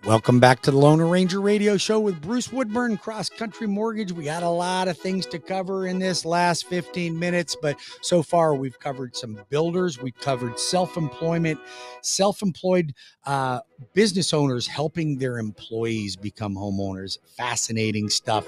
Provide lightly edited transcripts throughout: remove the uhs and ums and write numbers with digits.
Welcome back to the Lone Ranger Radio Show with Bruce Woodburn CrossCountry Mortgage. We got a lot of things to cover in this last 15 minutes, but so far we've covered some builders. We've covered self-employment, self-employed business owners helping their employees become homeowners. Fascinating stuff.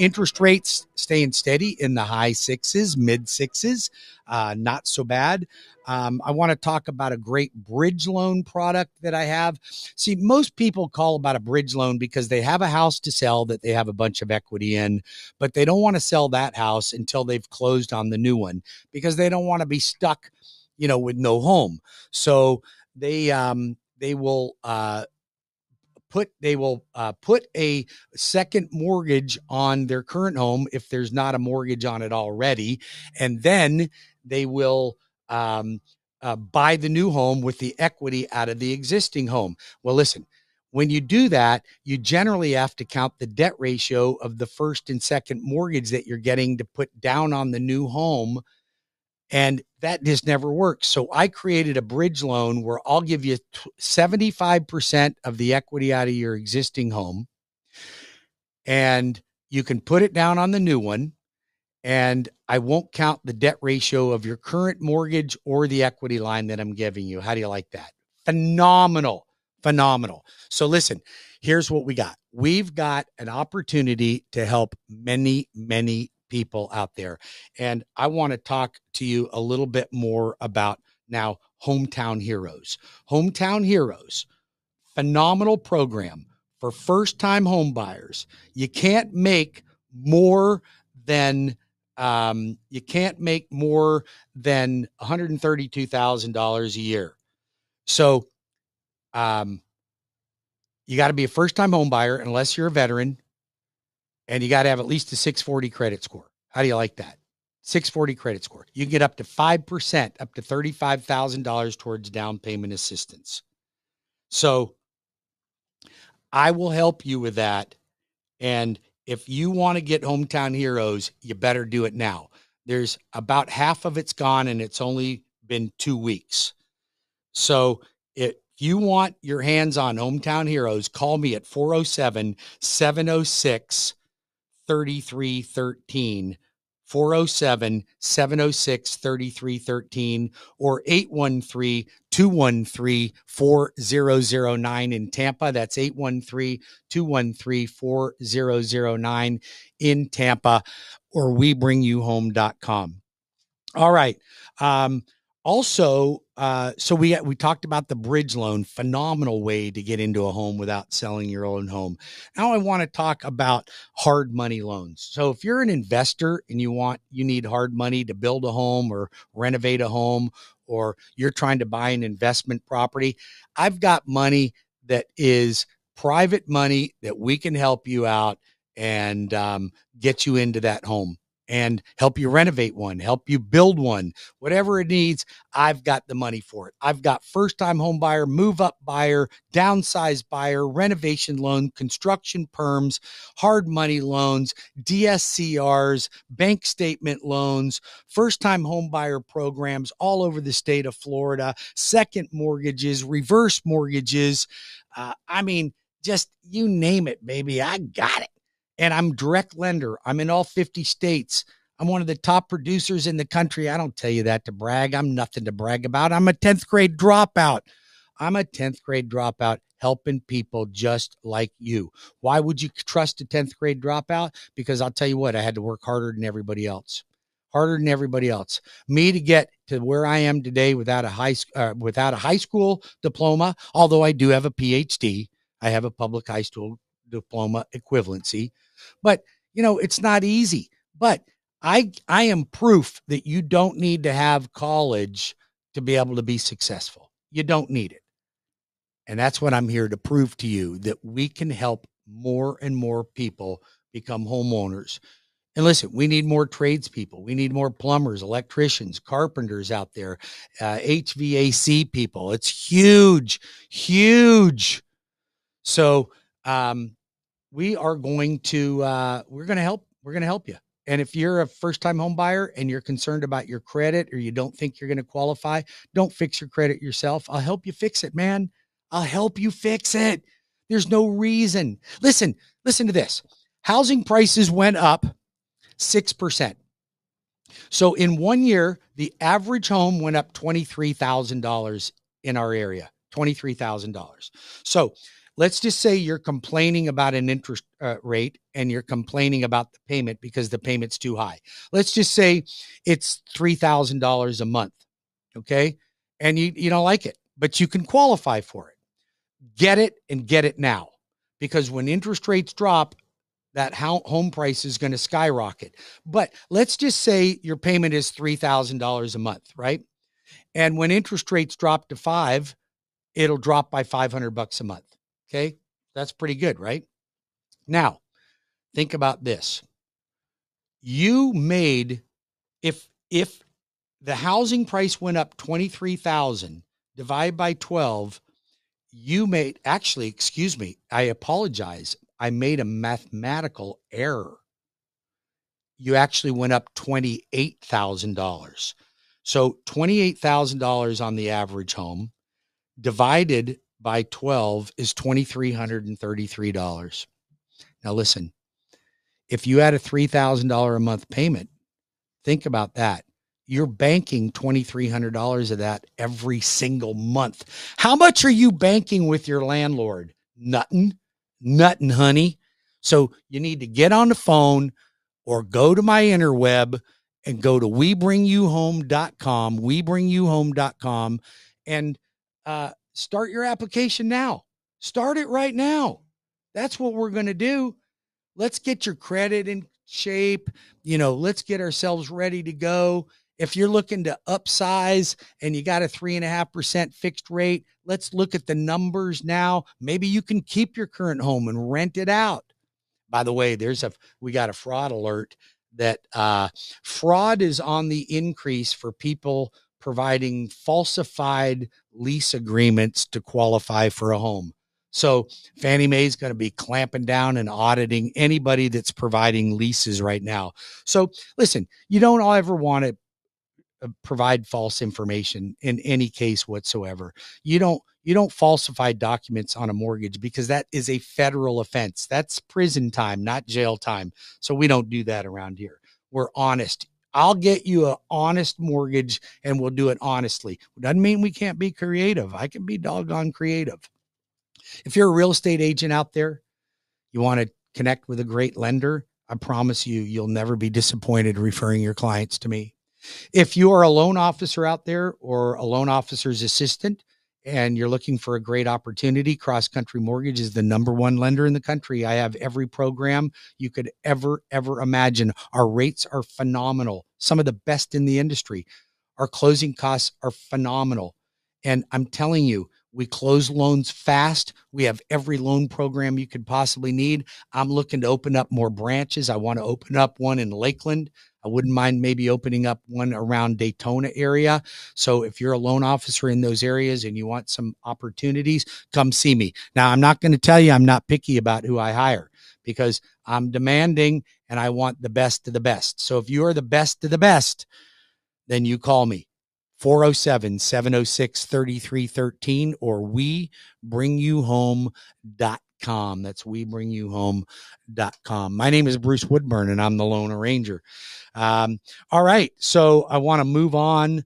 Interest rates staying steady in the high sixes, mid sixes. Not so bad. I want to talk about a great bridge loan product that I have. See, most people call about a bridge loan because they have a house to sell that they have a bunch of equity in, but they don't want to sell that house until they've closed on the new one because they don't want to be stuck, with no home. So they will put a second mortgage on their current home if there's not a mortgage on it already, and then they will buy the new home with the equity out of the existing home. Well, listen, when you do that, you generally have to count the debt ratio of the first and second mortgage that you're getting to put down on the new home. And that just never works. So I created a bridge loan where I'll give you 75% of the equity out of your existing home, and you can put it down on the new one. And I won't count the debt ratio of your current mortgage or the equity line that I'm giving you. How do you like that? Phenomenal. So listen, here's what we got. We've got an opportunity to help many, many people out there. And I want to talk to you a little bit more about now Hometown Heroes. Hometown Heroes, phenomenal program for first-time home buyers. You can't make more than $132,000 a year. So you got to be a first-time home buyer unless you're a veteran, and you got to have at least a 640 credit score. How do you like that? 640 credit score. You can get up to 5%, up to $35,000 towards down payment assistance. So I will help you with that. And if you want to get Hometown Heroes, you better do it now. There's about half of it's gone, and it's only been 2 weeks. So if you want your hands on Hometown Heroes, call me at 407-706-3313, 407-706-3313, or 813-213-4009 in Tampa. That's 813-213-4009 in Tampa, or WeBringYouHome.com. All right. Also, so we talked about the bridge loan, phenomenal way to get into a home without selling your own home. Now I want to talk about hard money loans. So if you're an investor and you need hard money to build a home or renovate a home, or you're trying to buy an investment property, I've got money that is private money that we can help you out and get you into that home and help you renovate one, help you build one, whatever it needs. I've got the money for it. I've got first-time home buyer, move-up buyer, downsize buyer, renovation loan, construction perms, hard money loans, DSCRs, bank statement loans, first-time home buyer programs all over the state of Florida, second mortgages, reverse mortgages. Just you name it, baby. I got it. And I'm direct lender. I'm in all 50 states. I'm one of the top producers in the country. I don't tell you that to brag. I'm nothing to brag about. I'm a 10th grade dropout. Helping people just like you. Why would you trust a 10th grade dropout? Because I'll tell you what, I had to work harder than everybody else. Me to get to where I am today without a high school diploma, although I do have a PhD. I have a public high school diploma equivalency, but it's not easy. But I am proof that you don't need to have college to be able to be successful. You don't need it. And that's what I'm here to prove to you, that we can help more and more people become homeowners. And listen, we need more tradespeople. We need more plumbers, electricians, carpenters out there, HVAC people. It's huge. So, we're going to help you. And if you're a first-time home buyer and you're concerned about your credit, or you don't think you're going to qualify, don't fix your credit yourself. I'll help you fix it, man. I'll help you fix it. There's no reason. Listen to this. Housing prices went up 6%. So in 1 year, the average home went up $23,000 in our area, $23,000. So let's just say you're complaining about an interest rate and you're complaining about the payment because the payment's too high. Let's just say it's $3,000 a month. Okay. And you don't like it, but you can qualify for it. Get it and get it now, because when interest rates drop, that home price is going to skyrocket. But let's just say your payment is $3,000 a month, right? And when interest rates drop to 5, it'll drop by $500 a month. Okay. That's pretty good, right? Now, think about this. You made, if the housing price went up 23,000, divide by 12, you made, actually, excuse me, I apologize. I made a mathematical error. You actually went up $28,000. So $28,000 on the average home divided by 12 is $2,333. Now listen, if you had a $3,000 a month payment, think about that. You're banking $2,300 of that every single month. How much are you banking with your landlord? Nothing, honey. So you need to get on the phone or go to my interweb and go to webringyouhome.com, and start your application now. Start it right now. That's what we're going to do. Let's get your credit in shape. Let's get ourselves ready to go. If you're looking to upsize and you got a 3.5% fixed rate, let's look at the numbers now. Maybe you can keep your current home and rent it out. By the way, we got a fraud alert that fraud is on the increase for people providing falsified lease agreements to qualify for a home. So Fannie Mae is going to be clamping down and auditing anybody that's providing leases right now. So listen, you don't ever want to provide false information in any case whatsoever. You don't falsify documents on a mortgage, because that is a federal offense. That's prison time, not jail time. So we don't do that around here. We're honest. I'll get you an honest mortgage and we'll do it honestly. Doesn't mean we can't be creative. I can be doggone creative. If you're a real estate agent out there, you want to connect with a great lender, I promise you'll never be disappointed referring your clients to me. If you are a loan officer out there or a loan officer's assistant and you're looking for a great opportunity, CrossCountry Mortgage is the #1 lender in the country. I have every program you could ever imagine. Our rates are phenomenal, some of the best in the industry. Our closing costs are phenomenal. And I'm telling you, we close loans fast. We have every loan program you could possibly need. I'm looking to open up more branches. I want to open up one in Lakeland. I wouldn't mind maybe opening up one around Daytona area. So if you're a loan officer in those areas and you want some opportunities, come see me. Now, I'm not going to tell you I'm not picky about who I hire, because I'm demanding and I want the best of the best. So if you are the best of the best, then you call me. 407-706-3313 or webringyouhome.com. That's webringyouhome.com. My name is Bruce Woodburn and I'm the loan arranger. All right. So I want to move on.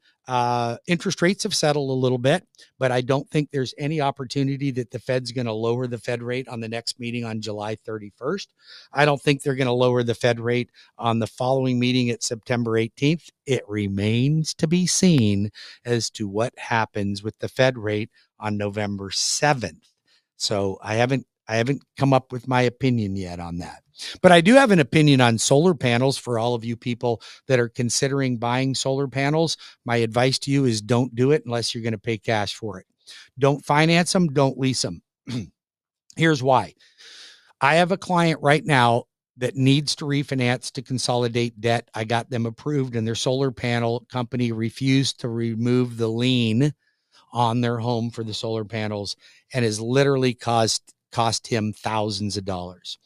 Interest rates have settled a little bit, but I don't think there's any opportunity that the Fed's going to lower the Fed rate on the next meeting on July 31st. I don't think they're going to lower the Fed rate on the following meeting at September 18th. It remains to be seen as to what happens with the Fed rate on November 7th. So I haven't come up with my opinion yet on that. But I do have an opinion on solar panels for all of you people that are considering buying solar panels. My advice to you is don't do it unless you're going to pay cash for it. Don't finance them. Don't lease them. Here's why. I have a client right now that needs to refinance to consolidate debt. I got them approved and their solar panel company refused to remove the lien on their home for the solar panels and has literally cost him thousands of dollars.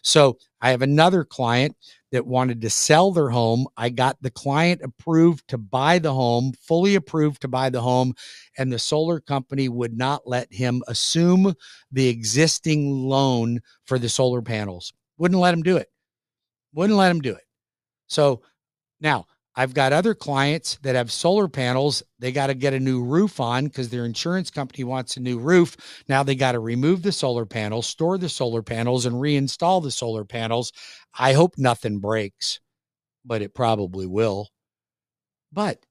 So I have another client that wanted to sell their home. I got the client approved to buy the home, fully approved to buy the home, and the solar company would not let him assume the existing loan for the solar panels. Wouldn't let him do it. Wouldn't let him do it. So now I've got other clients that have solar panels. They got to get a new roof on because their insurance company wants a new roof. Now they got to remove the solar panels, store the solar panels, and reinstall the solar panels. I hope nothing breaks, but it probably will. But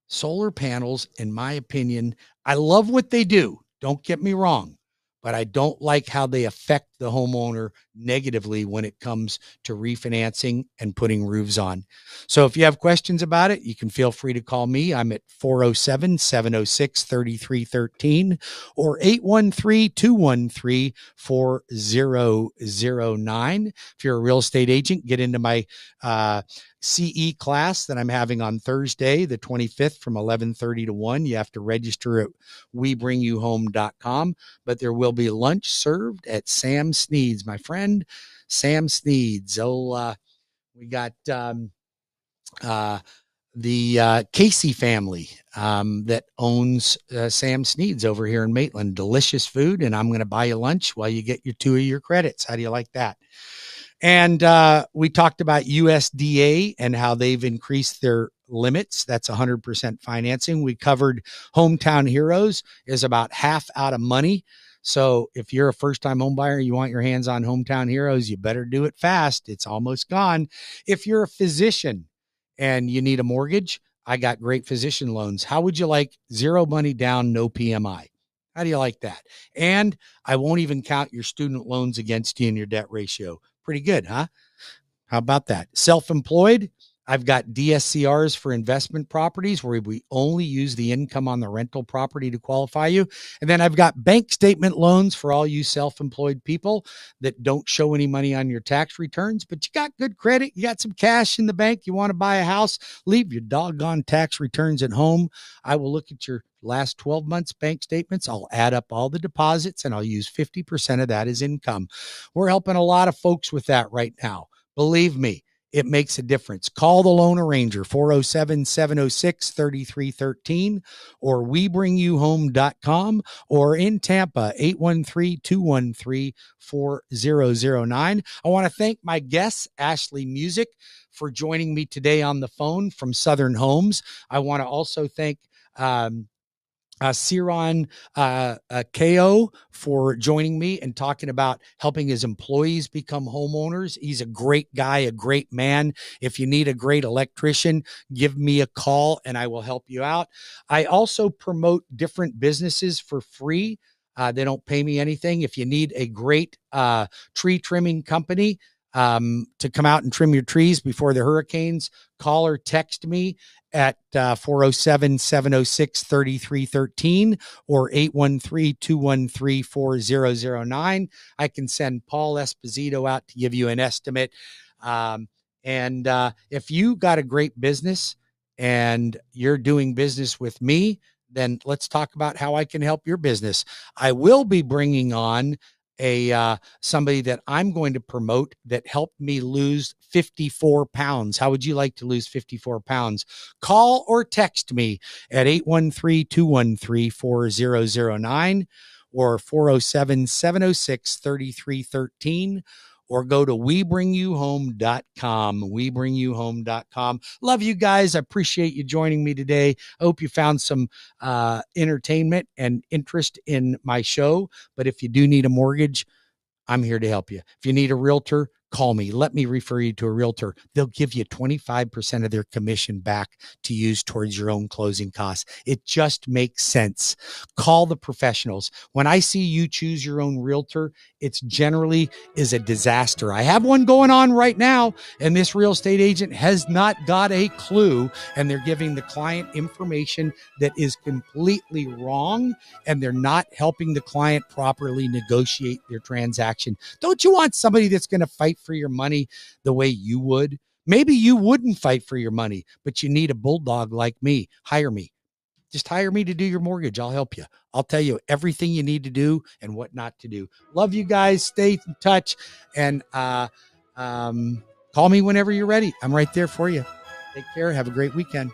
solar panels, in my opinion, I love what they do. Don't get me wrong, but I don't like how they affect the homeowner negatively when it comes to refinancing and putting roofs on. So if you have questions about it, you can feel free to call me. I'm at 407-706-3313 or 813-213-4009. If you're a real estate agent, get into my CE class that I'm having on Thursday, the 25th from 11:30 to 1. You have to register at webringyouhome.com, but there will be lunch served at Sam Sneed's, my friend, Sam Sneed's. Oh, we got the Casey family that owns Sam Sneed's over here in Maitland. Delicious food, and I'm going to buy you lunch while you get your 2 of your credits. How do you like that? And we talked about USDA and how they've increased their limits. That's 100% financing. We covered Hometown Heroes is about half out of money. So if you're a first-time home buyer, you want your hands on Hometown Heroes, you better do it fast. It's almost gone. If you're a physician and you need a mortgage, I got great physician loans. How would you like zero money down, no PMI? How do you like that? And I won't even count your student loans against you in your debt ratio. Pretty good, huh? How about that? Self-employed, I've got DSCRs for investment properties where we only use the income on the rental property to qualify you. And then I've got bank statement loans for all you self-employed people that don't show any money on your tax returns, but you got good credit, you got some cash in the bank, you want to buy a house, leave your doggone tax returns at home. I will look at your last 12 months bank statements. I'll add up all the deposits and I'll use 50% of that as income. We're helping a lot of folks with that right now. Believe me, it makes a difference. Call the loan arranger, 407-706-3313 or webringyouhome.com, or in Tampa, 813-213-4009. I want to thank my guest, Ashley Music, for joining me today on the phone from Southern Homes. I want to also thank Ciron KO for joining me and talking about helping his employees become homeowners. He's a great guy, a great man. If you need a great electrician, give me a call and I will help you out. I also promote different businesses for free. They don't pay me anything. If you need a great tree trimming company to come out and trim your trees before the hurricanes, call or text me at 407-706-3313 or 813-213-4009. I can send Paul Esposito out to give you an estimate. And if you got a great business and you're doing business with me, then let's talk about how I can help your business. I will be bringing on somebody that I'm going to promote that helped me lose 54 pounds. How would you like to lose 54 pounds? Call or text me at 813-213-4009 or 407-706-3313. Or go to webringyouhome.com, webringyouhome.com. Love you guys. I appreciate you joining me today. I hope you found some entertainment and interest in my show. But if you do need a mortgage, I'm here to help you. If you need a realtor, call me. Let me refer you to a realtor. They'll give you 25% of their commission back to use towards your own closing costs. It just makes sense. Call the professionals. When I see you choose your own realtor, it's generally is a disaster. I have one going on right now, and this real estate agent has not got a clue, and they're giving the client information that is completely wrong, and they're not helping the client properly negotiate their transaction. Don't you want somebody that's going to fight for your money the way you would? Maybe you wouldn't fight for your money, but you need a bulldog like me. Hire me. Just hire me to do your mortgage. I'll help you. I'll tell you everything you need to do and what not to do. Love you guys. Stay in touch. And Call me whenever you're ready. I'm right there for you. Take care. Have a great weekend.